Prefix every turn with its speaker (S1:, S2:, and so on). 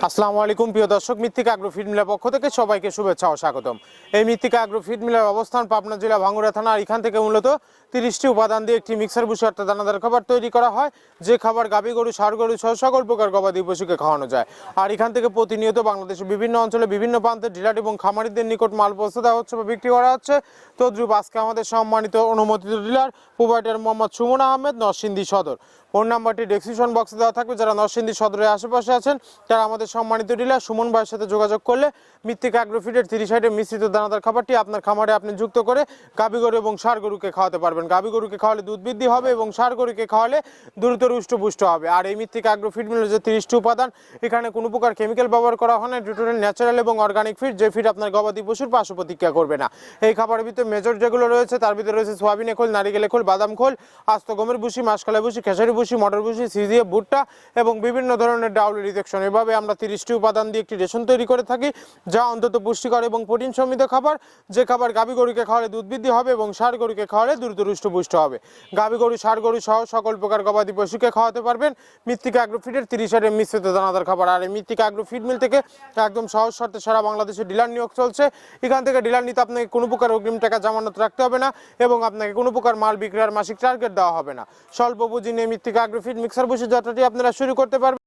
S1: আসসালামু আলাইকুম প্রিয় দর্শক, মৃত্তিকা আগ্রো ফিড মিলের পক্ষ থেকে সবাইকে শুভেচ্ছা ও স্বাগতম। এই মৃত্তিকা আগ্রো ফিড মিলের অবস্থান পাবনা জেলা ভাঙ্গুড়া থানা। আর এখান থেকে মূলত 30টি উপাদান দিয়ে একটি মিক্সার ভুসি অর্থাৎ দানাদার খাবার তৈরি করা হয়, যে খাবার গাভী গরু, ষাঁড় গরু সহ সকল প্রকার গবাদি পশুকে খাওয়ানো যায়। আর এখান থেকে প্রতিনিয়ত বাংলাদেশের বিভিন্ন অঞ্চলে বিভিন্ন প্রান্তে ডিলার এবং খামারিদের নিকট মাল পৌঁছে দেওয়া হচ্ছে বা বিক্রি করা হচ্ছে। তদ্রুপ আজকে আমাদের সম্মানিত অনুমোদিত ডিলার প্রোভাইডার মোহাম্মদ সুমন আহমেদ, নরসিংদী সদর। ফোন নাম্বারটি ডেসক্রিপশন বক্সে দেওয়া থাকবে। যারা নরসিংদী সদরের আশেপাশে আছেন তারা আমাদের সম্মানিত ডিলার সুমন ভাইয়ের সাথে যোগাযোগ করলে মৃত্তিকা আগ্রো ফিডের 30 আইটেম মিশ্রিত দানাদার খাবারটি আপনার খামারে আপনি যুক্ত করে গাভী গরু এবং ষাঁড় গরুকে খাওয়াতে পারবেন। গাভী গরুকে খাওয়ালে দুধ বৃদ্ধি হবে এবং ষাঁড় গরুকে খাওয়ালে দ্রুত হৃষ্টপুষ্ট হবে। আর এই মৃত্তিকা আগ্রো ফিড মিলের যে 30টি উপাদান, এখানে কোনো প্রকার কেমিক্যাল ব্যবহার করা হয় না। টোটাল ন্যাচারাল এবং অর্গানিক ফিড, যে ফিড আপনার গবাদি পশুর পার্শ্ব প্রতিক্রিয়া করবে না। এই খাবারের ভিতরে মেজর যেগুলো রয়েছে তার ভিতরে রয়েছে সোয়াবিনের খোল, নারিকেলের খোল, বাদাম খোল, আস্ত গমের ভুসি, মাসকলাই ভুসি, খেসারি ভুসি, মটর ভুসি, সিজিএফ, ভুট্টা এবং বিভিন্ন ধরনের ডাউল রিজেকশন। এভাবে আমরা 30টি উপাদান দিয়ে একটি রেশন তৈরি করে থাকি, যা অন্তত পুষ্টিকর এবং প্রোটিন সমৃদ্ধ খাবার। যে খাবার গাভী গরুকে খাওয়ালে দুধ বৃদ্ধি হবে এবং ষাঁড় গরুকে খাওয়ালে দ্রুত হৃষ্টপুষ্ট হবে। গাভী গরু, ষাঁড় গরু সহ সকল প্রকার গবাদি পশুকে খাওয়াতে পারবেন মৃত্তিকা আগ্রো ফিডের 30 আইটেম মিশ্রিত দানাদার খাবার। আর এই মৃত্তিকা আগ্রো ফিড মিল থেকে একদম সহজ শর্তে সারা বাংলাদেশে ডিলার নিয়োগ চলছে। এখান থেকে ডিলার নিতে আপনাকে কোনো প্রকার অগ্রিম টাকা জামানত রাখতে হবে না এবং আপনাকে কোনো প্রকার মাল বিক্রয়ের মাসিক টার্গেট দেওয়া হবে না। স্বল্প পুঁজি নিয়ে মৃত্তিকা আগ্রো ফিড মিক্সার ভুসি যাত্রাটি আপনারা শুরু করতে পারবেন।